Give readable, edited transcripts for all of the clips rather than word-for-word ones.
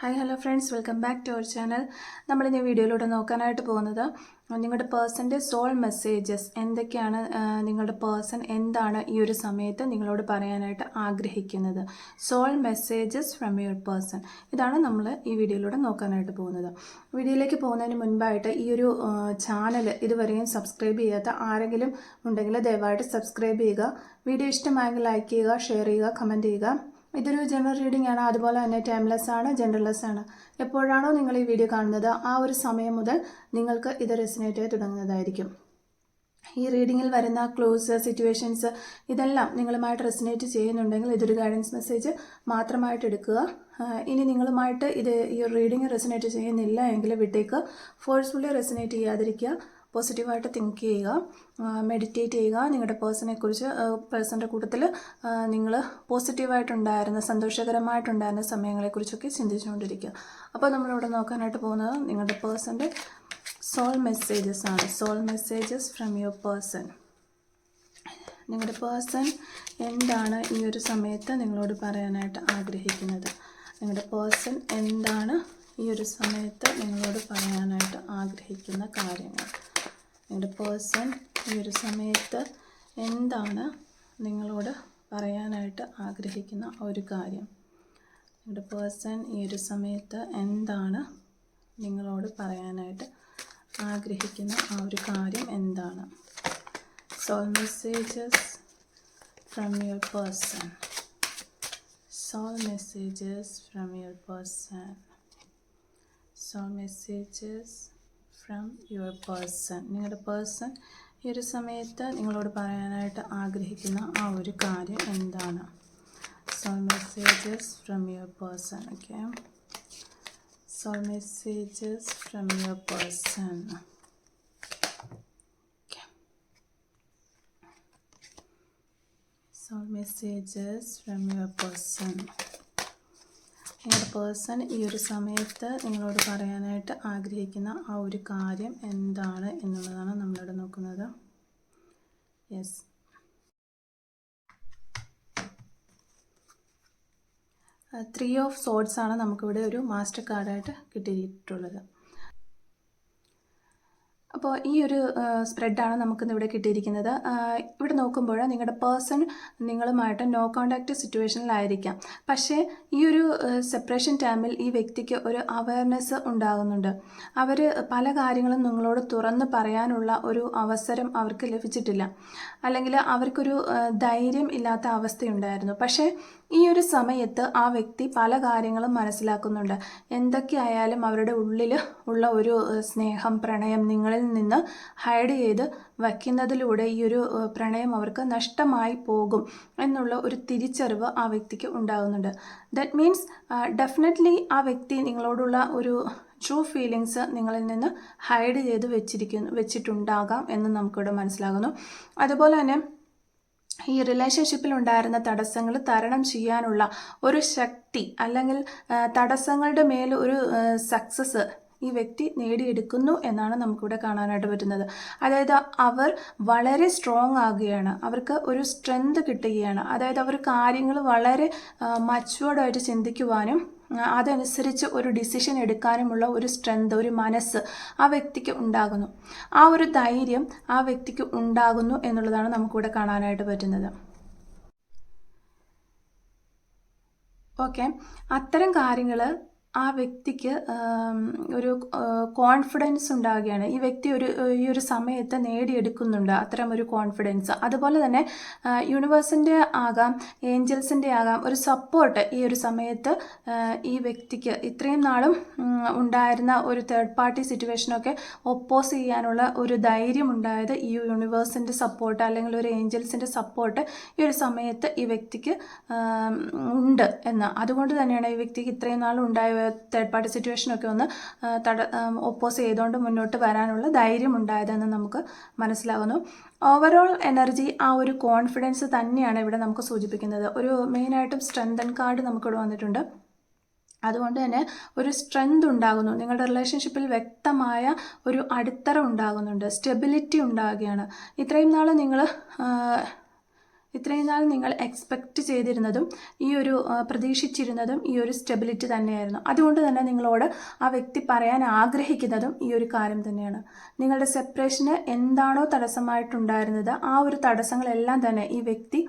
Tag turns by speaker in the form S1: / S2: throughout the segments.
S1: Hi hello friends, welcome back to our channel. നമ്മളിന്ന് വീഡിയോയിലൂടെ നോക്കാനായിട്ട് പോകുന്നത് നിങ്ങളുടെ പേഴ്സൻ്റെ സോൾ മെസ്സേജസ് എന്തൊക്കെയാണ്, നിങ്ങളുടെ പേഴ്സൺ എന്താണ് ഈ ഒരു സമയത്ത് നിങ്ങളോട് പറയാനായിട്ട് ആഗ്രഹിക്കുന്നത്. Soul messages from your person, ഇതാണ് നമ്മൾ ഈ വീഡിയോയിലൂടെ നോക്കാനായിട്ട് പോകുന്നത്. വീഡിയോയിലേക്ക് പോകുന്നതിന് മുൻപായിട്ട് ഈ ഒരു ചാനൽ ഇതുവരെയും സബ്സ്ക്രൈബ് ചെയ്യാത്ത ആരെങ്കിലും ഉണ്ടെങ്കിൽ ദയവായിട്ട് സബ്സ്ക്രൈബ് ചെയ്യുക. വീഡിയോ ഇഷ്ടമായെങ്കിൽ ലൈക്ക് ചെയ്യുക, ഷെയർ ചെയ്യുക, കമൻറ്റ് ചെയ്യുക. ഇതൊരു ജനറൽ റീഡിംഗ് ആണ്, അതുപോലെ തന്നെ ടൈംലെസ് ആണ്, ജെൻഡർലെസ് ആണ്. എപ്പോഴാണോ നിങ്ങൾ ഈ വീഡിയോ കാണുന്നത് ആ ഒരു സമയം മുതൽ നിങ്ങൾക്ക് ഇത് റെസിനേറ്റ് ആയി തുടങ്ങുന്നതായിരിക്കും. ഈ റീഡിങ്ങിൽ വരുന്ന ക്ലോസ് സിറ്റുവേഷൻസ് ഇതെല്ലാം നിങ്ങളുമായിട്ട് റെസിനേറ്റ് ചെയ്യുന്നുണ്ടെങ്കിൽ ഇതൊരു ഗൈഡൻസ് മെസ്സേജ് മാത്രമായിട്ട് എടുക്കുക. ഇനി നിങ്ങളുമായിട്ട് ഈ റീഡിങ് റെസിനേറ്റ് ചെയ്യുന്നില്ല എങ്കിൽ വിട്ടേക്ക്. ഫോഴ്സ്ഫുള്ളി റെസിനേറ്റ് ചെയ്യാതിരിക്കുക. പോസിറ്റീവായിട്ട് തിങ്ക് ചെയ്യുക, മെഡിറ്റേറ്റ് ചെയ്യുക. നിങ്ങളുടെ പേഴ്സൻ്റെ കൂട്ടത്തിൽ നിങ്ങൾ പോസിറ്റീവായിട്ടുണ്ടായിരുന്ന സന്തോഷകരമായിട്ടുണ്ടായിരുന്ന സമയങ്ങളെക്കുറിച്ചൊക്കെ ചിന്തിച്ചുകൊണ്ടിരിക്കുക. അപ്പോൾ നമ്മളിവിടെ നോക്കാനായിട്ട് പോകുന്നത് നിങ്ങളുടെ പേഴ്സൻ്റെ സോൾ മെസ്സേജസ് ആണ്. Soul messages from your person. നിങ്ങളുടെ പേഴ്സൺ എന്താണ് ഈ ഒരു സമയത്ത് നിങ്ങളോട് പറയാനായിട്ട് ആഗ്രഹിക്കുന്നത്? നിങ്ങളുടെ പേഴ്സൺ എന്താണ് ഈ ഒരു സമയത്ത് നിങ്ങളോട് പറയാനായിട്ട് ആഗ്രഹിക്കുന്ന കാര്യങ്ങൾ? നിങ്ങളുടെ പേഴ്സൺ ഈ ഒരു സമയത്ത് എന്താണ് നിങ്ങളോട് പറയാനായിട്ട് ആഗ്രഹിക്കുന്ന ഒരു കാര്യം? നിങ്ങളുടെ പേഴ്സൺ ഈ ഒരു സമയത്ത് എന്താണ് നിങ്ങളോട് പറയാനായിട്ട് ആഗ്രഹിക്കുന്ന ആ ഒരു കാര്യം എന്താണ്? Soul messages from your person. Soul messages from your person. Soul messages from your person. നിങ്ങളുടെ പേഴ്സൺ ഈ ഒരു സമയത്ത് നിങ്ങളോട് പറയാനായിട്ട് ആഗ്രഹിക്കുന്ന ആ ഒരു കാര്യം എന്താണ്? Soul messages from your person. Okay, soul messages from your person. Soul messages from your person. നിങ്ങളുടെ പേഴ്സൺ ഈ ഒരു സമയത്ത് നിങ്ങളോട് പറയാനായിട്ട് ആഗ്രഹിക്കുന്ന ആ ഒരു കാര്യം എന്താണ് എന്നുള്ളതാണ് നമ്മളിവിടെ നോക്കുന്നത്. യെസ്, ത്രീ ഓഫ് സോഡ്സ് ആണ് നമുക്കിവിടെ ഒരു മാസ്റ്റർ കാർഡായിട്ട് കിട്ടിയിട്ടുള്ളത്. അപ്പോൾ ഈ ഒരു സ്പ്രെഡാണ് നമുക്കിന്ന് ഇവിടെ കിട്ടിയിരിക്കുന്നത്. ഇവിടെ നോക്കുമ്പോൾ നിങ്ങളുടെ പേഴ്സൺ നിങ്ങളുമായിട്ട് നോ കോണ്ടാക്റ്റ് സിറ്റുവേഷനിലായിരിക്കാം. പക്ഷേ ഈ ഒരു സെപ്പറേഷൻ ടൈമിൽ ഈ വ്യക്തിക്ക് ഒരു അവയർനെസ് ഉണ്ടാകുന്നുണ്ട്. അവർ പല കാര്യങ്ങളും നിങ്ങളോട് തുറന്ന് പറയാനുള്ള ഒരു അവസരം അവർക്ക് ലഭിച്ചിട്ടില്ല, അല്ലെങ്കിൽ അവർക്കൊരു ധൈര്യം ഇല്ലാത്ത അവസ്ഥയുണ്ടായിരുന്നു. പക്ഷേ ഈ ഒരു സമയത്ത് ആ വ്യക്തി പല കാര്യങ്ങളും മനസ്സിലാക്കുന്നുണ്ട്. എന്തൊക്കെയായാലും അവരുടെ ഉള്ളിൽ ഉള്ള ഒരു സ്നേഹം, പ്രണയം നിങ്ങളിൽ നിന്ന് ഹൈഡ് ചെയ്ത് വയ്ക്കുന്നതിലൂടെ ഈ ഒരു പ്രണയം അവർക്ക് നഷ്ടമായി പോകും എന്നുള്ള ഒരു തിരിച്ചറിവ് ആ വ്യക്തിക്ക് ഉണ്ടാകുന്നുണ്ട്. ദാറ്റ് മീൻസ് ഡെഫിനറ്റ്ലി ആ വ്യക്തി നിങ്ങളോടുള്ള ഒരു ട്രൂ ഫീലിങ്സ് നിങ്ങളിൽ നിന്ന് ഹൈഡ് ചെയ്ത് വെച്ചിട്ടുണ്ടാകാം എന്ന് നമുക്കിവിടെ മനസ്സിലാകുന്നു. അതുപോലെ തന്നെ ഈ റിലേഷൻഷിപ്പിൽ ഉണ്ടായിരുന്ന തടസ്സങ്ങൾ തരണം ചെയ്യാനുള്ള ഒരു ശക്തി, അല്ലെങ്കിൽ തടസ്സങ്ങളുടെ മേൽ ഒരു സക്സസ് ഈ വ്യക്തി നേടിയെടുക്കുന്നു എന്നാണ് നമുക്കിവിടെ കാണാനായിട്ട് പറ്റുന്നത്. അതായത് അവർ വളരെ സ്ട്രോങ് ആകുകയാണ്, അവർക്ക് ഒരു സ്ട്രെങ്ത് കിട്ടുകയാണ്. അതായത് അവർ കാര്യങ്ങൾ വളരെ മച്ചുവേർഡായിട്ട് ചിന്തിക്കുവാനും അതനുസരിച്ച് ഒരു ഡിസിഷൻ എടുക്കാനുമുള്ള ഒരു സ്ട്രെങ്ത്, ഒരു മനസ്സ് ആ വ്യക്തിക്ക് ഉണ്ടാകുന്നു. ആ ഒരു ധൈര്യം ആ വ്യക്തിക്ക് ഉണ്ടാകുന്നു എന്നുള്ളതാണ് നമുക്കിവിടെ കാണാനായിട്ട് പറ്റുന്നത്. ഓക്കെ, അത്തരം കാര്യങ്ങൾ ആ വ്യക്തിക്ക് ഒരു കോൺഫിഡൻസ് ഉണ്ടാവുകയാണ്. ഈ വ്യക്തി ഈ ഒരു സമയത്ത് നേടിയെടുക്കുന്നുണ്ട് അത്തരം ഒരു കോൺഫിഡൻസ്. അതുപോലെ തന്നെ യൂണിവേഴ്സിൻ്റെ ആകാം, ഏഞ്ചൽസിൻ്റെ ആകാം ഒരു സപ്പോർട്ട് ഈ ഒരു സമയത്ത് ഈ വ്യക്തിക്ക് ഇത്രയും നാളും ഉണ്ടായിരുന്ന ഒരു തേർഡ് പാർട്ടി സിറ്റുവേഷനൊക്കെ ഒപ്പോസ് ചെയ്യാനുള്ള ഒരു ധൈര്യം ഉണ്ടായത് ഈ യൂണിവേഴ്സിൻ്റെ സപ്പോർട്ട്, അല്ലെങ്കിൽ ഒരു ഏഞ്ചൽസിൻ്റെ സപ്പോർട്ട് ഈ ഒരു സമയത്ത് ഈ വ്യക്തിക്ക് ഉണ്ട് എന്ന്. അതുകൊണ്ട് തന്നെയാണ് ഈ വ്യക്തിക്ക് ഇത്രയും നാളും ഉണ്ടായ തേർഡ് പാർട്ടി സിറ്റുവേഷനൊക്കെ ഒന്ന് ഒപ്പോസ് ചെയ്തുകൊണ്ട് മുന്നോട്ട് വരാനുള്ള ധൈര്യം ഉണ്ടായതെന്ന് നമുക്ക് മനസ്സിലാകുന്നു. ഓവറോൾ എനർജി ആ ഒരു കോൺഫിഡൻസ് തന്നെയാണ് ഇവിടെ നമുക്ക് സൂചിപ്പിക്കുന്നത്. ഒരു മെയിനായിട്ടും സ്ട്രെങ്തൻ കാർഡ് നമുക്കിവിടെ വന്നിട്ടുണ്ട്. അതുകൊണ്ട് തന്നെ ഒരു സ്ട്രെങ്ത് ഉണ്ടാകുന്നു. നിങ്ങളുടെ റിലേഷൻഷിപ്പിൽ വ്യക്തമായ ഒരു അടിത്തറ ഉണ്ടാകുന്നുണ്ട്, സ്റ്റെബിലിറ്റി ഉണ്ടാകുകയാണ്. ഇത്രയും നാൾ നിങ്ങൾ ഇത്രയും നാൾ നിങ്ങൾ എക്സ്പെക്റ്റ് ചെയ്തിരുന്നതും ഈ ഒരു പ്രതീക്ഷിച്ചിരുന്നതും ഈ ഒരു സ്റ്റെബിലിറ്റി തന്നെയായിരുന്നു. അതുകൊണ്ട് തന്നെ നിങ്ങളോട് ആ വ്യക്തി പറയാൻ ആഗ്രഹിക്കുന്നതും ഈ ഒരു കാര്യം തന്നെയാണ്. നിങ്ങളുടെ സെപ്പറേഷന് എന്താണോ തടസ്സമായിട്ടുണ്ടായിരുന്നത് ആ ഒരു തടസ്സങ്ങളെല്ലാം തന്നെ ഈ വ്യക്തി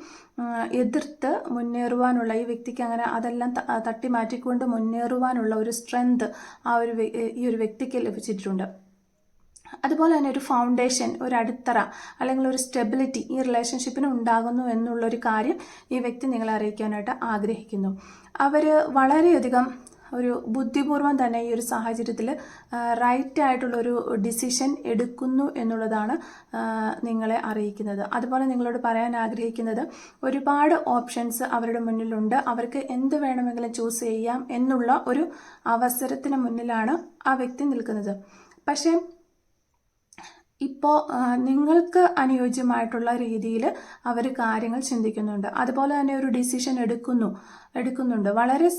S1: എതിർത്ത് മുന്നേറുവാനുള്ള, ഈ വ്യക്തിക്ക് അങ്ങനെ അതെല്ലാം തട്ടി മാറ്റിക്കൊണ്ട് മുന്നേറുവാനുള്ള ഒരു സ്ട്രെങ്ത് ഈ ഒരു വ്യക്തിക്ക് ലഭിച്ചിട്ടുണ്ട്. അതുപോലെ തന്നെ ഒരു ഫൗണ്ടേഷൻ, ഒരു അടിത്തറ അല്ലെങ്കിൽ ഒരു സ്റ്റെബിലിറ്റി ഈ റിലേഷൻഷിപ്പിന് ഉണ്ടാകുന്നു എന്നുള്ളൊരു കാര്യം ഈ വ്യക്തി നിങ്ങളെ അറിയിക്കാനായിട്ട് ആഗ്രഹിക്കുന്നു. അവർ വളരെയധികം ഒരു ബുദ്ധിപൂർവ്വം തന്നെ ഈ ഒരു സാഹചര്യത്തിൽ റൈറ്റ് ആയിട്ടുള്ളൊരു ഡിസിഷൻ എടുക്കുന്നു എന്നുള്ളതാണ് നിങ്ങളെ അറിയിക്കുന്നത്. അതുപോലെ നിങ്ങളോട് പറയാൻ ആഗ്രഹിക്കുന്നത് ഒരുപാട് ഓപ്ഷൻസ് അവരുടെ മുന്നിലുണ്ട്. അവർക്ക് എന്ത് വേണമെങ്കിലും ചൂസ് ചെയ്യാം എന്നുള്ള ഒരു അവസരത്തിന് മുന്നിലാണ് ആ വ്യക്തി നിൽക്കുന്നത്. പക്ഷേ ഇപ്പോൾ നിങ്ങൾക്ക് അനുയോജ്യമായിട്ടുള്ള രീതിയിൽ അവർ കാര്യങ്ങൾ ചിന്തിക്കുന്നുണ്ട്. അതുപോലെ തന്നെ ഒരു ഡിസിഷൻ എടുക്കുന്നുണ്ട്. വളരെ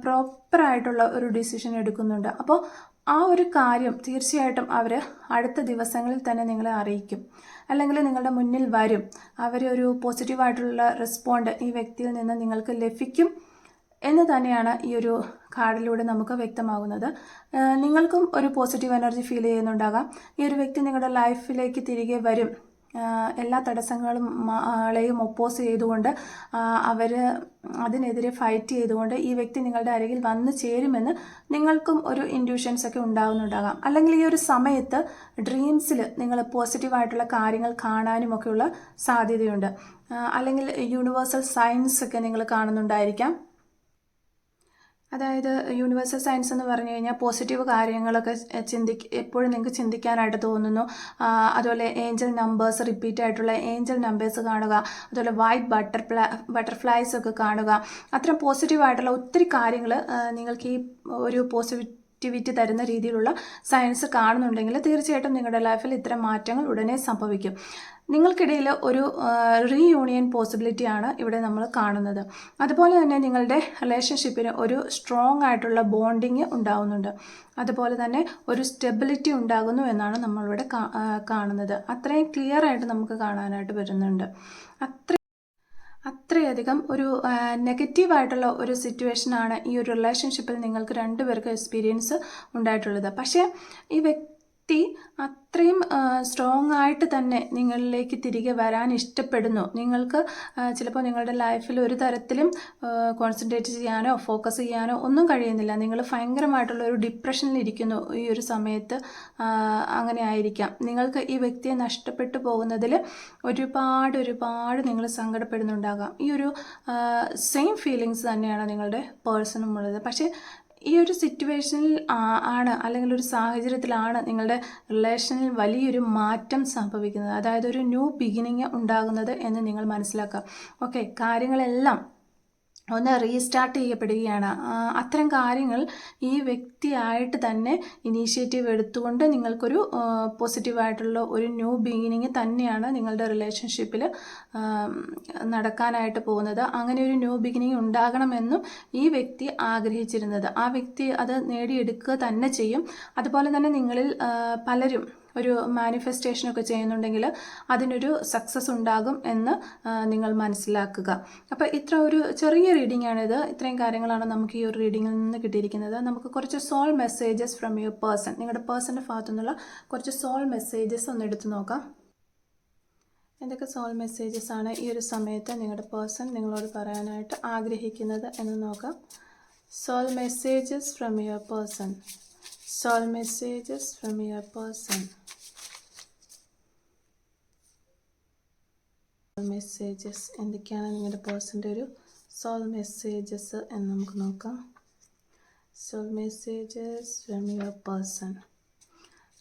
S1: പ്രോപ്പറായിട്ടുള്ള ഒരു ഡിസിഷൻ എടുക്കുന്നുണ്ട്. അപ്പോൾ ആ ഒരു കാര്യം തീർച്ചയായിട്ടും അവർ അടുത്ത ദിവസങ്ങളിൽ തന്നെ നിങ്ങളെ അറിയിക്കും, അല്ലെങ്കിൽ നിങ്ങളുടെ മുന്നിൽ വരും. ഒരു പോസിറ്റീവായിട്ടുള്ള റെസ്പോണ്ട് ഈ വ്യക്തിയിൽ നിന്ന് നിങ്ങൾക്ക് ലഭിക്കും എന്ന് തന്നെയാണ് ഈ ഒരു കാർഡിലൂടെ നമുക്ക് വ്യക്തമാകുന്നത്. നിങ്ങൾക്കും ഒരു പോസിറ്റീവ് എനർജി ഫീൽ ചെയ്യുന്നുണ്ടാകാം. ഈ ഒരു വ്യക്തി നിങ്ങളുടെ ലൈഫിലേക്ക് തിരികെ വരും. എല്ലാ തടസ്സങ്ങളെയും ഒപ്പോസ് ചെയ്തുകൊണ്ട് അതിനെതിരെ ഫൈറ്റ് ചെയ്തുകൊണ്ട് ഈ വ്യക്തി നിങ്ങളുടെ അരികിൽ വന്നു ചേരുമെന്ന് നിങ്ങൾക്കും ഒരു ഇൻഡ്യൂഷൻസ് ഒക്കെ ഉണ്ടാകുന്നുണ്ടാകാം. അല്ലെങ്കിൽ ഈ ഒരു സമയത്ത് ഡ്രീംസിൽ നിങ്ങൾ പോസിറ്റീവായിട്ടുള്ള കാര്യങ്ങൾ കാണാനും ഒക്കെയുള്ള സാധ്യതയുണ്ട്. അല്ലെങ്കിൽ യൂണിവേഴ്സൽ സയൻസ് ഒക്കെ നിങ്ങൾ കാണുന്നുണ്ടായിരിക്കാം. അതായത് യൂണിവേഴ്സൽ സയൻസ് എന്ന് പറഞ്ഞു കഴിഞ്ഞാൽ പോസിറ്റീവ് കാര്യങ്ങളൊക്കെ എപ്പോഴും നിങ്ങൾക്ക് ചിന്തിക്കാനായിട്ട് തോന്നുന്നു. അതുപോലെ ഏഞ്ചൽ നമ്പേഴ്സ്, റിപ്പീറ്റ് ആയിട്ടുള്ള ഏഞ്ചൽ നമ്പേഴ്സ് കാണുക, അതുപോലെ വൈറ്റ് ബട്ടർഫ്ലൈസ് ഒക്കെ കാണുക. അത്തരം പോസിറ്റീവായിട്ടുള്ള ഒത്തിരി കാര്യങ്ങൾ നിങ്ങൾക്ക് ഈ ഒരു പോസിറ്റിവിറ്റി തരുന്ന രീതിയിലുള്ള സയൻസ് കാണുന്നുണ്ടെങ്കിൽ തീർച്ചയായിട്ടും നിങ്ങളുടെ ലൈഫിൽ ഇത്തരം മാറ്റങ്ങൾ ഉടനെ സംഭവിക്കും. നിങ്ങൾക്കിടയിൽ ഒരു റീയൂണിയൻ പോസിബിലിറ്റിയാണ് ഇവിടെ നമ്മൾ കാണുന്നത്. അതുപോലെ തന്നെ നിങ്ങളുടെ റിലേഷൻഷിപ്പിന് ഒരു സ്ട്രോങ് ആയിട്ടുള്ള ബോണ്ടിങ് ഉണ്ടാകുന്നുണ്ട്. അതുപോലെ തന്നെ ഒരു സ്റ്റെബിലിറ്റി ഉണ്ടാകുന്നു എന്നാണ് നമ്മളിവിടെ കാണുന്നത്. അത്രയും ക്ലിയർ ആയിട്ട് നമുക്ക് കാണാനായിട്ട് വരുന്നുണ്ട്. അത്രയധികം ഒരു നെഗറ്റീവായിട്ടുള്ള ഒരു സിറ്റുവേഷനാണ് ഈ ഒരു റിലേഷൻഷിപ്പിൽ നിങ്ങൾക്ക് രണ്ടുപേർക്കും എക്സ്പീരിയൻസ് ഉണ്ടായിട്ടുള്ളത്. പക്ഷേ ഈ വ്യക്തി അത്രയും സ്ട്രോങ് ആയിട്ട് തന്നെ നിങ്ങളിലേക്ക് തിരികെ വരാൻ ഇഷ്ടപ്പെടുന്നു. നിങ്ങൾക്ക് ചിലപ്പോൾ നിങ്ങളുടെ ലൈഫിൽ ഒരു തരത്തിലും കോൺസെൻട്രേറ്റ് ചെയ്യാനോ ഫോക്കസ് ചെയ്യാനോ ഒന്നും കഴിയുന്നില്ല. നിങ്ങൾ ഭയങ്കരമായിട്ടുള്ള ഒരു ഡിപ്രഷനിൽ ഇരിക്കുന്നു ഈ ഒരു സമയത്ത്. അങ്ങനെ ആയിരിക്കാം. നിങ്ങൾക്ക് ഈ വ്യക്തിയെ നഷ്ടപ്പെട്ടു പോകുന്നതിൽ ഒരുപാട് നിങ്ങൾ സങ്കടപ്പെടുന്നുണ്ടാകാം. ഈ ഒരു സെയിം ഫീലിങ്സ് തന്നെയാണ് നിങ്ങളുടെ പേഴ്സണും ഉള്ളത്. പക്ഷേ ഈ ഒരു സിറ്റുവേഷനിൽ അല്ലെങ്കിൽ ഒരു സാഹചര്യത്തിലാണ് നിങ്ങളുടെ റിലേഷനിൽ വലിയൊരു മാറ്റം സംഭവിക്കുന്നത്. അതായത് ഒരു ന്യൂ ബിഗിനിങ് ഉണ്ടാകുന്നത് എന്ന് നിങ്ങൾ മനസ്സിലാക്കുക. ഓക്കെ, കാര്യങ്ങളെല്ലാം ഒന്ന് റീസ്റ്റാർട്ട് ചെയ്യപ്പെടുകയാണ്. അത്തരം കാര്യങ്ങൾ ഈ വ്യക്തിയായിട്ട് തന്നെ ഇനീഷ്യേറ്റീവ് എടുത്തുകൊണ്ട് നിങ്ങൾക്കൊരു പോസിറ്റീവായിട്ടുള്ള ഒരു ന്യൂ ബിഗിനിങ് തന്നെയാണ് നിങ്ങളുടെ റിലേഷൻഷിപ്പിൽ നടക്കാനായിട്ട് പോകുന്നത്. അങ്ങനെ ഒരു ന്യൂ ബിഗിനിങ് ഉണ്ടാകണമെന്നും ഈ വ്യക്തി ആഗ്രഹിച്ചിരുന്നത്. ആ വ്യക്തി അത് നേടിയെടുക്കുക തന്നെ ചെയ്യും. അതുപോലെ തന്നെ നിങ്ങളിൽ പലരും ഒരു മാനിഫെസ്റ്റേഷനൊക്കെ ചെയ്യുന്നുണ്ടെങ്കിൽ അതിനൊരു സക്സസ് ഉണ്ടാകും എന്ന് നിങ്ങൾ മനസ്സിലാക്കുക. അപ്പോൾ ഇത്ര ഒരു ചെറിയ റീഡിംഗ് ആണിത്. ഇത്രയും കാര്യങ്ങളാണ് നമുക്ക് ഈ ഒരു റീഡിങ്ങിൽ നിന്ന് കിട്ടിയിരിക്കുന്നത്. നമുക്ക് കുറച്ച് soul messages from your person, നിങ്ങളുടെ പേഴ്സൻ്റെ ഭാഗത്തു നിന്നുള്ള കുറച്ച് സോൾ മെസ്സേജസ് ഒന്ന് എടുത്ത് നോക്കാം. എന്തൊക്കെ സോൾ മെസ്സേജസ് ആണ് ഈ ഒരു സമയത്ത് നിങ്ങളുടെ പേഴ്സൺ നിങ്ങളോട് പറയാനായിട്ട് ആഗ്രഹിക്കുന്നത് എന്ന് നോക്കാം. Soul messages from your person. Soul messages from your person. Soul messages എന്തൊക്കെയാണ് നിങ്ങളുടെ പേഴ്സൻ്റെ ഒരു സോൾ മെസ്സേജസ് എന്ന് നമുക്ക് നോക്കാം. Soul messages from your person.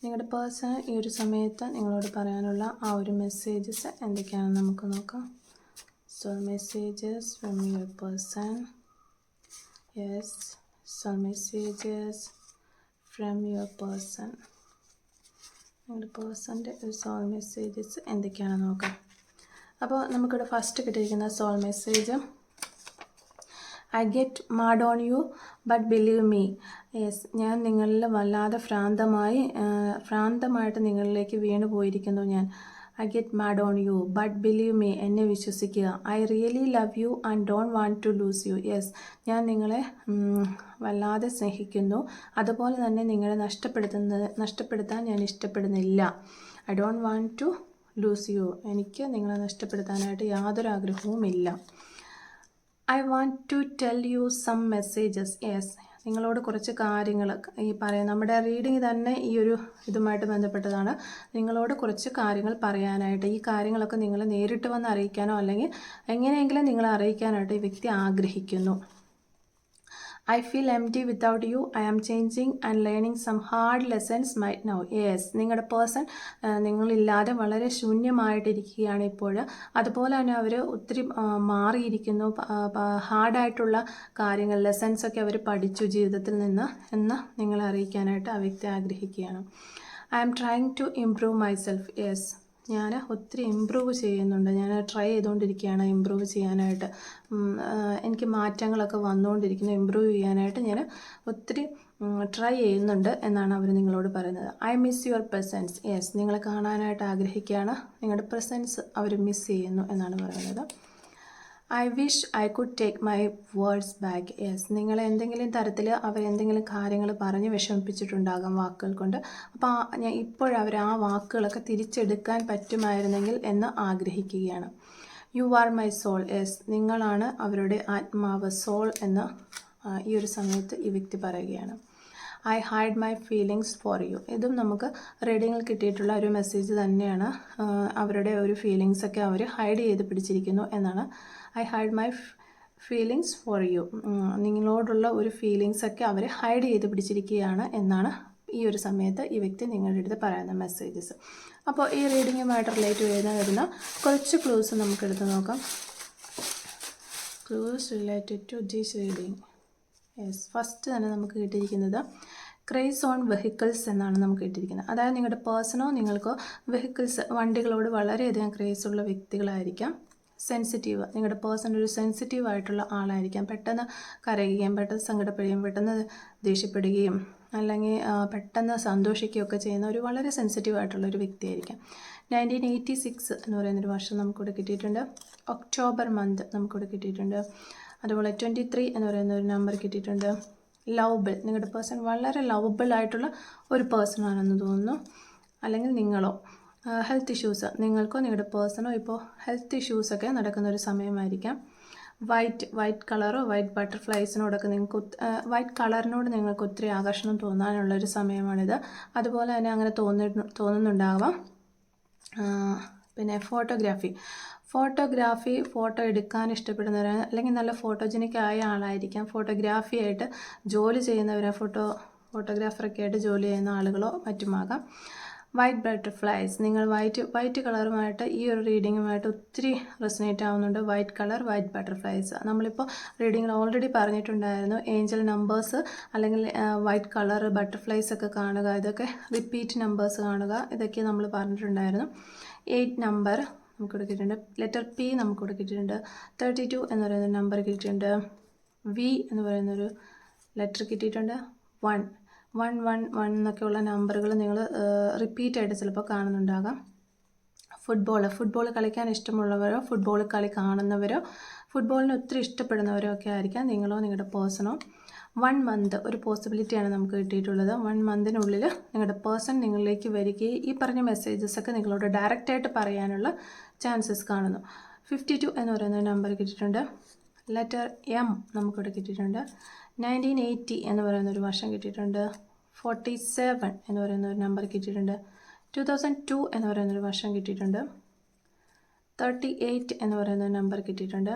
S1: നിങ്ങളുടെ പേഴ്സൺ ഈ ഒരു സമയത്ത് നിങ്ങളോട് പറയാനുള്ള ആ ഒരു മെസ്സേജസ് എന്തൊക്കെയാണെന്ന് നമുക്ക് നോക്കാം. Soul messages from your person. Yes, soul messages from your person. നിങ്ങളുടെ പേഴ്സൻ്റെ ഒരു സോൾ മെസ്സേജസ് എന്തൊക്കെയാണെന്ന് നോക്കാം. അപ്പോൾ നമുക്കിവിടെ ഫസ്റ്റ് കിട്ടിയിരിക്കുന്ന soul message, I get mad on you but believe me. Yes, ഞാൻ നിങ്ങളിൽ വല്ലാതെ ഭ്രാന്തമായിട്ട് നിങ്ങളിലേക്ക് വീണു പോയിരിക്കുന്നു. ഞാൻ I get mad on you but believe me, എന്നെ വിശ്വസിക്കുക. I really love you and don't want to lose you. Yes, ഞാൻ നിങ്ങളെ വല്ലാതെ സ്നേഹിക്കുന്നു, അതുപോലെ തന്നെ നിങ്ങളെ നഷ്ടപ്പെടുത്താൻ ഞാൻ ഇഷ്ടപ്പെടുന്നില്ല. I don't want to lose you, എനിക്ക് നിങ്ങളെ നഷ്ടപ്പെടുത്താനായിട്ട് യാതൊരു ആഗ്രഹവുമില്ല. I want to tell you some messages. Yes, നിങ്ങളോട് കുറച്ച് കാര്യങ്ങൾ ഈ നമ്മുടെ റീഡിങ് തന്നെ ഈ ഒരു ഇതുമായിട്ട് ബന്ധപ്പെട്ടതാണ്. നിങ്ങളോട് കുറച്ച് കാര്യങ്ങൾ പറയാനായിട്ട്, ഈ കാര്യങ്ങളൊക്കെ നിങ്ങൾ നേരിട്ട് വന്ന് അറിയിക്കാനോ അല്ലെങ്കിൽ എങ്ങനെയെങ്കിലും നിങ്ങളെ അറിയിക്കാനായിട്ട് ഈ വ്യക്തി ആഗ്രഹിക്കുന്നു. I feel empty without you. I am changing and learning some hard lessons might now. Yes, നിങ്ങളുടെ പേഴ്സൺ നിങ്ങളില്ലാതെ വളരെ ശൂന്യമായിട്ടിരിക്കുകയാണ് ഇപ്പോൾ. അതുപോലെ തന്നെ അവർ ഒത്തിരി മാറിയിരിക്കുന്നു. ഹാർഡായിട്ടുള്ള കാര്യങ്ങൾ, ലെസൺസൊക്കെ അവർ പഠിച്ചു ജീവിതത്തിൽ നിന്ന് എന്ന് നിങ്ങളെ അറിയിക്കാനായിട്ട് ആ വ്യക്തി ആഗ്രഹിക്കുകയാണ്. I am trying to improve myself. Yes, ഞാൻ ഒത്തിരി ഇമ്പ്രൂവ് ചെയ്യുന്നുണ്ട്, ഞാൻ ട്രൈ ചെയ്തുകൊണ്ടിരിക്കുകയാണ് ഇമ്പ്രൂവ് ചെയ്യാനായിട്ട്. എനിക്ക് മാറ്റങ്ങളൊക്കെ വന്നുകൊണ്ടിരിക്കുന്നു, ഇമ്പ്രൂവ് ചെയ്യാനായിട്ട് ഞാൻ ഒത്തിരി ട്രൈ ചെയ്യുന്നുണ്ട് എന്നാണ് അവർ നിങ്ങളോട് പറയുന്നത്. I miss your presence. Yes, നിങ്ങളെ കാണാനായിട്ട് ആഗ്രഹിക്കുകയാണ്, നിങ്ങളുടെ പ്രസൻസ് അവർ മിസ് ചെയ്യുന്നു എന്നാണ് പറയുന്നത്. I wish I could take my words back. Yes, നിങ്ങളെ എന്തെങ്കിലും തരത്തിൽ അവരെന്തെങ്കിലും കാര്യങ്ങൾ പറഞ്ഞ് വിഷമിപ്പിച്ചിട്ടുണ്ടാകാം വാക്കുകൾ കൊണ്ട്. അപ്പോൾ ഇപ്പോഴവർ ആ വാക്കുകളൊക്കെ തിരിച്ചെടുക്കാൻ പറ്റുമായിരുന്നെങ്കിൽ എന്ന് ആഗ്രഹിക്കുകയാണ്. You are my soul. Yes, നിങ്ങളാണ് അവരുടെ ആത്മാവ്, സോൾ എന്ന് ഈ ഒരു സമയത്ത് ഈ വ്യക്തി പറയുകയാണ്. I hide my feelings for you. ഇതും നമുക്ക് റീഡിങ്ങിൽ കിട്ടിയിട്ടുള്ള ഒരു മെസ്സേജ് തന്നെയാണ്. അവരുടെ ഒരു ഫീലിങ്സൊക്കെ അവർ ഹൈഡ് ചെയ്ത് പിടിച്ചിരിക്കുന്നു എന്നാണ്. I hide my feelings for you. നിങ്ങളോടുള്ള ഒരു ഫീലിങ്സൊക്കെ അവർ ഹൈഡ് ചെയ്ത് പിടിച്ചിരിക്കുകയാണ് എന്നാണ് ഈ ഒരു സമയത്ത് ഈ വ്യക്തി നിങ്ങളുടെ അടുത്ത് പറയുന്ന മെസ്സേജസ്. അപ്പോൾ ഈ റീഡിങ്ങുമായിട്ട് റിലേറ്റ് ചെയ്ത് വരുന്ന കുറച്ച് ക്ലൂസ് നമുക്കെടുത്ത് നോക്കാം. Clues related to this reading. Yes, first തന്നെ നമുക്ക് കിട്ടിയിരിക്കുന്നത് ക്രേസ് ഓൺ വെഹിക്കിൾസ് എന്നാണ് നമുക്ക് കിട്ടിയിരിക്കുന്നത്. അതായത് നിങ്ങളുടെ പേഴ്സണോ നിങ്ങൾക്കോ വെഹിക്കിൾസ്, വണ്ടികളോട് വളരെയധികം ക്രേസ് ഉള്ള വ്യക്തികളായിരിക്കാം. സെൻസിറ്റീവ്, നിങ്ങളുടെ പേഴ്സൺ ഒരു സെൻസിറ്റീവ് ആയിട്ടുള്ള ആളായിരിക്കാം. പെട്ടെന്ന് കരയുകയും പെട്ടെന്ന് സങ്കടപ്പെടുകയും പെട്ടെന്ന് ദേഷ്യപ്പെടുകയും അല്ലെങ്കിൽ പെട്ടെന്ന് സന്തോഷിക്കുകയൊക്കെ ചെയ്യുന്ന ഒരു വളരെ സെൻസിറ്റീവ് ആയിട്ടുള്ള ഒരു വ്യക്തിയായിരിക്കാം. 1986 എന്ന് പറയുന്നൊരു വർഷം നമുക്കിവിടെ കിട്ടിയിട്ടുണ്ട്. ഒക്ടോബർ മന്ത് നമുക്കിവിടെ കിട്ടിയിട്ടുണ്ട്. അതുപോലെ 23 എന്ന് പറയുന്ന ഒരു നമ്പർ കിട്ടിയിട്ടുണ്ട്. ലവബിൾ, നിങ്ങളുടെ പേഴ്സൺ വളരെ ലവബിൾ ആയിട്ടുള്ള ഒരു പേഴ്സൺ ആണെന്ന് തോന്നുന്നു, അല്ലെങ്കിൽ നിങ്ങളോ. ഹെൽത്ത് ഇഷ്യൂസ്, നിങ്ങൾക്കോ നിങ്ങളുടെ പേഴ്സണോ ഇപ്പോൾ ഹെൽത്ത് ഇഷ്യൂസൊക്കെ നടക്കുന്ന ഒരു സമയമായിരിക്കാം. വൈറ്റ് കളറോ വൈറ്റ് ബട്ടർഫ്ലൈസിനോടൊക്കെ നിങ്ങൾക്ക് വൈറ്റ് കളറിനോട് നിങ്ങൾക്ക് ഒത്തിരി ആകർഷണം തോന്നാനുള്ളൊരു സമയമാണിത്. അതുപോലെ തന്നെ അങ്ങനെ തോന്നുന്നുണ്ടാവാം. പിന്നെ ഫോട്ടോ എടുക്കാൻ ഇഷ്ടപ്പെടുന്നവരാണ്, അല്ലെങ്കിൽ നല്ല ഫോട്ടോജനിക് ആയ ആളായിരിക്കാം. ഫോട്ടോഗ്രാഫി ആയിട്ട് ജോലി ചെയ്യുന്നവരാണ്, ഫോട്ടോഗ്രാഫറൊക്കെ ആയിട്ട് ജോലി ചെയ്യുന്ന ആളുകളോ മറ്റുമാകാം. വൈറ്റ് ബട്ടർഫ്ലൈസ്, നിങ്ങൾ വൈറ്റ് കളറുമായിട്ട് ഈ ഒരു റീഡിങ്ങുമായിട്ട് ഒത്തിരി റെസനേറ്റ് ആവുന്നുണ്ട്. White colour, white butterflies. നമ്മളിപ്പോൾ റീഡിങ്ങിൽ ഓൾറെഡി പറഞ്ഞിട്ടുണ്ടായിരുന്നു, ഏഞ്ചൽ നമ്പേഴ്സ് അല്ലെങ്കിൽ വൈറ്റ് കളർ ബട്ടർഫ്ലൈസ് ഒക്കെ കാണുക, ഇതൊക്കെ റിപ്പീറ്റ് നമ്പേഴ്സ് കാണുക, ഇതൊക്കെ നമ്മൾ പറഞ്ഞിട്ടുണ്ടായിരുന്നു. 8 നമ്പർ നമുക്കിവിടെ കിട്ടിയിട്ടുണ്ട്. ലെറ്റർ പി നമുക്കിവിടെ കിട്ടിയിട്ടുണ്ട്. 32 എന്ന് പറയുന്ന നമ്പർ കിട്ടിയിട്ടുണ്ട്. വി എന്ന് പറയുന്നൊരു ലെറ്റർ കിട്ടിയിട്ടുണ്ട്. 1 എന്നൊക്കെയുള്ള നമ്പറുകൾ നിങ്ങൾ റിപ്പീറ്റായിട്ട് ചിലപ്പോൾ കാണുന്നുണ്ടാകാം. ഫുട്ബോൾ കളിക്കാൻ ഇഷ്ടമുള്ളവരോ ഫുട്ബോൾ കളി കാണുന്നവരോ ഫുട്ബോളിനെ ഒത്തിരി ഇഷ്ടപ്പെടുന്നവരോ ഒക്കെ ആയിരിക്കാം നിങ്ങളോ നിങ്ങളുടെ പേഴ്സണോ. 1 മന്ത് ഒരു പോസിബിലിറ്റിയാണ് നമുക്ക് കിട്ടിയിട്ടുള്ളത്. 1 മന്തിനുള്ളിൽ നിങ്ങളുടെ പേഴ്സൺ നിങ്ങളിലേക്ക് വരികയും ഈ പറഞ്ഞ മെസ്സേജസൊക്കെ നിങ്ങളോട് ഡയറക്റ്റായിട്ട് പറയാനുള്ള ചാൻസസ് കാണുന്നു. 52 എന്ന് പറയുന്ന നമ്പർ കിട്ടിയിട്ടുണ്ട്. ലെറ്റർ എം നമുക്കിവിടെ കിട്ടിയിട്ടുണ്ട്. 1980 എന്ന് പറയുന്നൊരു വർഷം കിട്ടിയിട്ടുണ്ട്. 47 എന്ന് പറയുന്ന ഒരു നമ്പർ കിട്ടിയിട്ടുണ്ട്. 2002 എന്ന് പറയുന്നൊരു വർഷം കിട്ടിയിട്ടുണ്ട്. 38 എന്ന് പറയുന്ന നമ്പർ കിട്ടിയിട്ടുണ്ട്.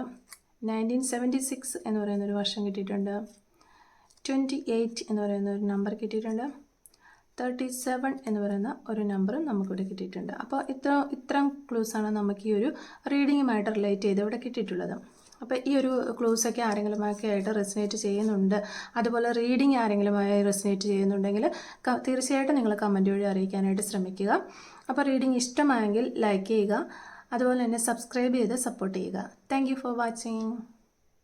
S1: 1976 എന്ന് പറയുന്നൊരു വർഷം കിട്ടിയിട്ടുണ്ട്. 28 എന്ന് പറയുന്ന ഒരു നമ്പർ കിട്ടിയിട്ടുണ്ട്. 37 എന്ന് പറയുന്ന ഒരു നമ്പറും നമുക്കിവിടെ കിട്ടിയിട്ടുണ്ട്. അപ്പോൾ ഇത്രയും ക്ലൂസാണ് നമുക്ക് ഈ ഒരു റീഡിങ്ങുമായിട്ട് റിലേറ്റ് ചെയ്ത് ഇവിടെ കിട്ടിയിട്ടുള്ളത്. അപ്പോൾ ഈ ഒരു ക്ലൂസൊക്കെ ആരെങ്കിലുമൊക്കെ ആയിട്ട് റെസിനേറ്റ് ചെയ്യുന്നുണ്ട്, അതുപോലെ റീഡിങ് ആരെങ്കിലുമായി റെസിനേറ്റ് ചെയ്യുന്നുണ്ടെങ്കിൽ തീർച്ചയായിട്ടും നിങ്ങൾ കമൻറ്റ് വഴി അറിയിക്കാനായിട്ട് ശ്രമിക്കുക. അപ്പോൾ റീഡിങ് ഇഷ്ടമായെങ്കിൽ ലൈക്ക് ചെയ്യുക, അതുപോലെ തന്നെ സബ്സ്ക്രൈബ് ചെയ്ത് സപ്പോർട്ട് ചെയ്യുക. Thank you for watching.